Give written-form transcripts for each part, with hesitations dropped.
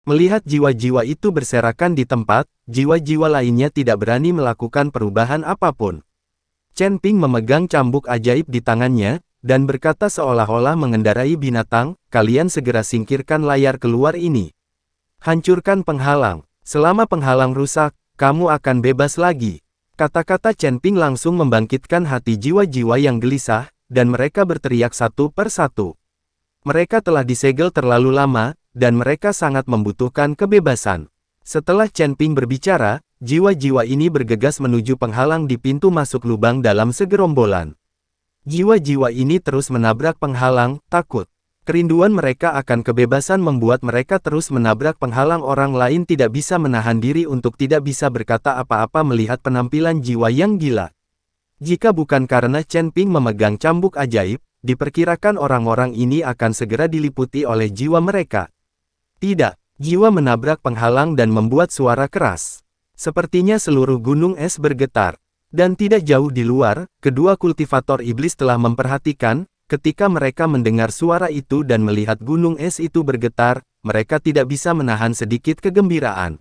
Melihat jiwa-jiwa itu berserakan di tempat, jiwa-jiwa lainnya tidak berani melakukan perubahan apapun. Chen Ping memegang cambuk ajaib di tangannya, dan berkata seolah-olah mengendarai binatang, kalian segera singkirkan layar keluar ini. Hancurkan penghalang. Selama penghalang rusak, kamu akan bebas lagi. Kata-kata Chen Ping langsung membangkitkan hati jiwa-jiwa yang gelisah, dan mereka berteriak satu per satu. Mereka telah disegel terlalu lama, dan mereka sangat membutuhkan kebebasan. Setelah Chen Ping berbicara, jiwa-jiwa ini bergegas menuju penghalang di pintu masuk lubang dalam segerombolan. Jiwa-jiwa ini terus menabrak penghalang, takut. Kerinduan mereka akan kebebasan membuat mereka terus menabrak penghalang. Orang lain tidak bisa menahan diri untuk tidak bisa berkata apa-apa melihat penampilan jiwa yang gila. Jika bukan karena Chen Ping memegang cambuk ajaib, diperkirakan orang-orang ini akan segera diliputi oleh jiwa mereka. Tidak, jiwa menabrak penghalang dan membuat suara keras. Sepertinya seluruh gunung es bergetar. Dan tidak jauh di luar, kedua kultivator iblis telah memperhatikan, ketika mereka mendengar suara itu dan melihat gunung es itu bergetar, mereka tidak bisa menahan sedikit kegembiraan.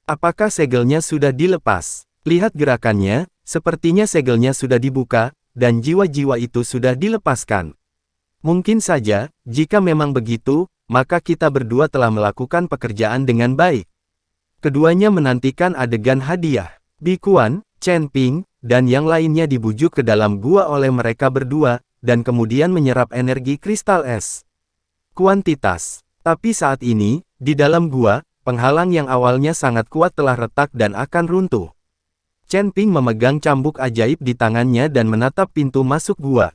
Apakah segelnya sudah dilepas? Lihat gerakannya, sepertinya segelnya sudah dibuka, dan jiwa-jiwa itu sudah dilepaskan. Mungkin saja, jika memang begitu, maka kita berdua telah melakukan pekerjaan dengan baik. Keduanya menantikan adegan hadiah. Bikuan, Chen Ping, dan yang lainnya dibujuk ke dalam gua oleh mereka berdua, dan kemudian menyerap energi kristal es. Kuantitas. Tapi saat ini, di dalam gua, penghalang yang awalnya sangat kuat telah retak dan akan runtuh. Chen Ping memegang cambuk ajaib di tangannya dan menatap pintu masuk gua.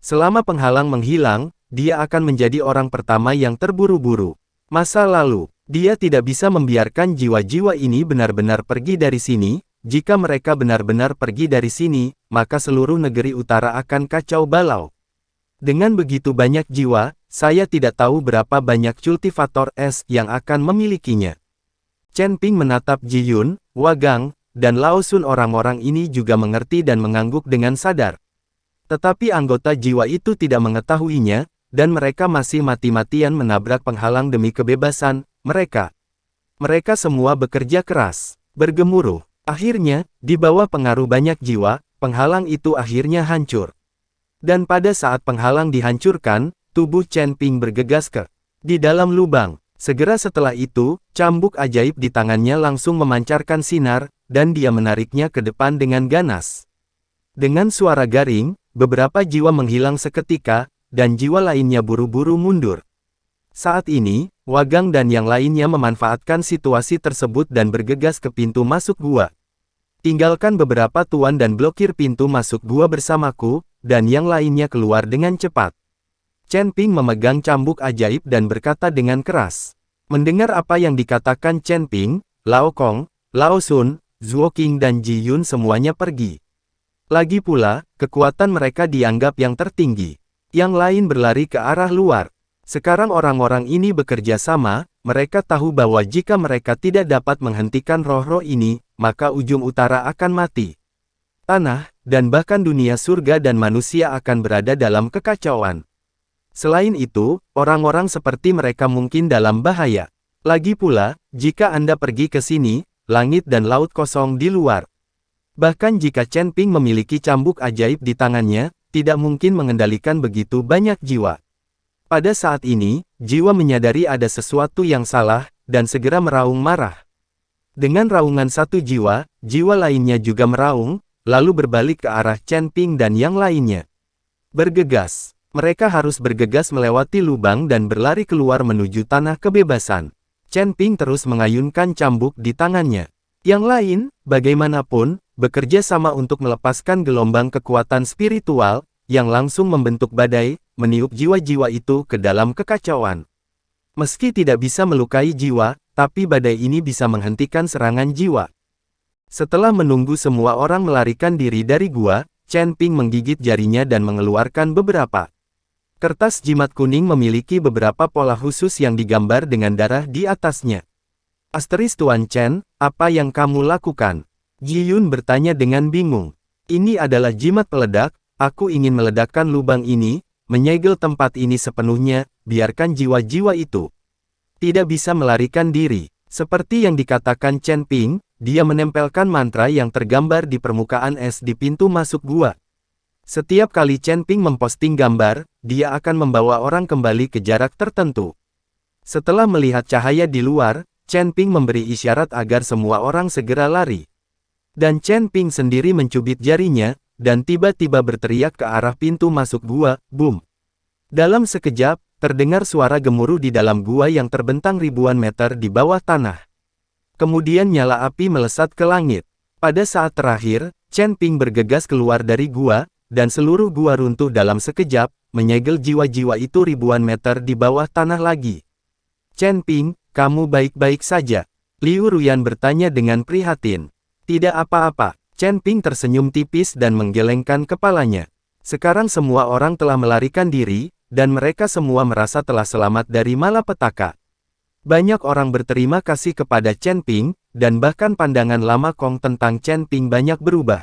Selama penghalang menghilang, dia akan menjadi orang pertama yang terburu-buru. Masa lalu, dia tidak bisa membiarkan jiwa-jiwa ini benar-benar pergi dari sini. Jika mereka benar-benar pergi dari sini, maka seluruh negeri utara akan kacau balau. Dengan begitu banyak jiwa, saya tidak tahu berapa banyak kultivator es yang akan memilikinya. Chen Ping menatap Ji Yun, Wagang, dan Lao Sun. Orang-orang ini juga mengerti dan mengangguk dengan sadar. Tetapi anggota jiwa itu tidak mengetahuinya, dan mereka masih mati-matian menabrak penghalang demi kebebasan mereka. Mereka semua bekerja keras, bergemuruh. Akhirnya, di bawah pengaruh banyak jiwa, penghalang itu akhirnya hancur. Dan pada saat penghalang dihancurkan, tubuh Chen Ping bergegas ke di dalam lubang. Segera setelah itu, cambuk ajaib di tangannya langsung memancarkan sinar, dan dia menariknya ke depan dengan ganas. Dengan suara garing, beberapa jiwa menghilang seketika, dan jiwa lainnya buru-buru mundur. Saat ini, Wagang dan yang lainnya memanfaatkan situasi tersebut dan bergegas ke pintu masuk gua. Tinggalkan beberapa tuan dan blokir pintu masuk gua bersamaku, dan yang lainnya keluar dengan cepat. Chen Ping memegang cambuk ajaib dan berkata dengan keras. Mendengar apa yang dikatakan Chen Ping, Lao Kong, Lao Sun, Zuo Qing dan Ji Yun semuanya pergi. Lagi pula, kekuatan mereka dianggap yang tertinggi. Yang lain berlari ke arah luar. Sekarang orang-orang ini bekerja sama, mereka tahu bahwa jika mereka tidak dapat menghentikan roh-roh ini, maka ujung utara akan mati. Tanah, dan bahkan dunia surga dan manusia akan berada dalam kekacauan. Selain itu, orang-orang seperti mereka mungkin dalam bahaya. Lagi pula, jika Anda pergi ke sini, langit dan laut kosong di luar. Bahkan jika Chen Ping memiliki cambuk ajaib di tangannya, tidak mungkin mengendalikan begitu banyak jiwa. Pada saat ini, jiwa menyadari ada sesuatu yang salah, dan segera meraung marah. Dengan raungan satu jiwa, jiwa lainnya juga meraung, lalu berbalik ke arah Chen Ping dan yang lainnya. Bergegas. Mereka harus bergegas melewati lubang dan berlari keluar menuju tanah kebebasan. Chen Ping terus mengayunkan cambuk di tangannya. Yang lain, bagaimanapun, bekerja sama untuk melepaskan gelombang kekuatan spiritual, yang langsung membentuk badai, meniup jiwa-jiwa itu ke dalam kekacauan. Meski tidak bisa melukai jiwa, tapi badai ini bisa menghentikan serangan jiwa. Setelah menunggu semua orang melarikan diri dari gua, Chen Ping menggigit jarinya dan mengeluarkan beberapa kertas jimat kuning memiliki beberapa pola khusus yang digambar dengan darah di atasnya. Asteris Tuan Chen, apa yang kamu lakukan? Ji Yun bertanya dengan bingung. Ini adalah jimat peledak, aku ingin meledakkan lubang ini, menyegel tempat ini sepenuhnya, biarkan jiwa-jiwa itu Tidak bisa melarikan diri. Seperti yang dikatakan Chen Ping, dia menempelkan mantra yang tergambar di permukaan es di pintu masuk gua. Setiap kali Chen Ping memposting gambar, dia akan membawa orang kembali ke jarak tertentu. Setelah melihat cahaya di luar, Chen Ping memberi isyarat agar semua orang segera lari. Dan Chen Ping sendiri mencubit jarinya, dan tiba-tiba berteriak ke arah pintu masuk gua, boom. Dalam sekejap, terdengar suara gemuruh di dalam gua yang terbentang ribuan meter di bawah tanah. Kemudian nyala api melesat ke langit. Pada saat terakhir, Chen Ping bergegas keluar dari gua, dan seluruh gua runtuh dalam sekejap, menyegel jiwa-jiwa itu ribuan meter di bawah tanah lagi. Chen Ping, kamu baik-baik saja? Liu Ruyan bertanya dengan prihatin. Tidak apa-apa, Chen Ping tersenyum tipis dan menggelengkan kepalanya. Sekarang semua orang telah melarikan diri, dan mereka semua merasa telah selamat dari malapetaka. Banyak orang berterima kasih kepada Chen Ping, dan bahkan pandangan Lama Kong tentang Chen Ping banyak berubah.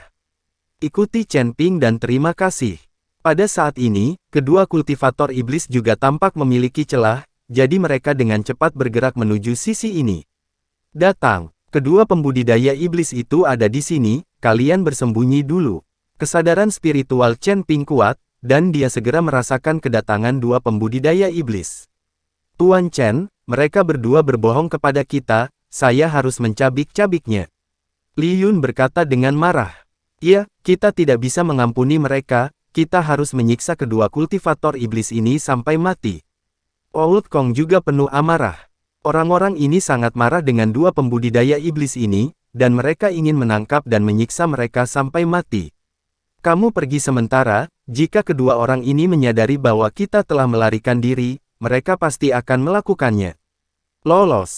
Ikuti Chen Ping dan terima kasih. Pada saat ini, kedua kultivator iblis juga tampak memiliki celah, jadi mereka dengan cepat bergerak menuju sisi ini. Datang, kedua pembudidaya iblis itu ada di sini, kalian bersembunyi dulu. Kesadaran spiritual Chen Ping kuat, dan dia segera merasakan kedatangan dua pembudidaya iblis. Tuan Chen, mereka berdua berbohong kepada kita, saya harus mencabik-cabiknya. Li Yun berkata dengan marah. Iya, kita tidak bisa mengampuni mereka, kita harus menyiksa kedua kultivator iblis ini sampai mati. Old Kong juga penuh amarah. Orang-orang ini sangat marah dengan dua pembudidaya iblis ini, dan mereka ingin menangkap dan menyiksa mereka sampai mati. Kamu pergi sementara, jika kedua orang ini menyadari bahwa kita telah melarikan diri, mereka pasti akan melakukannya. Lolos.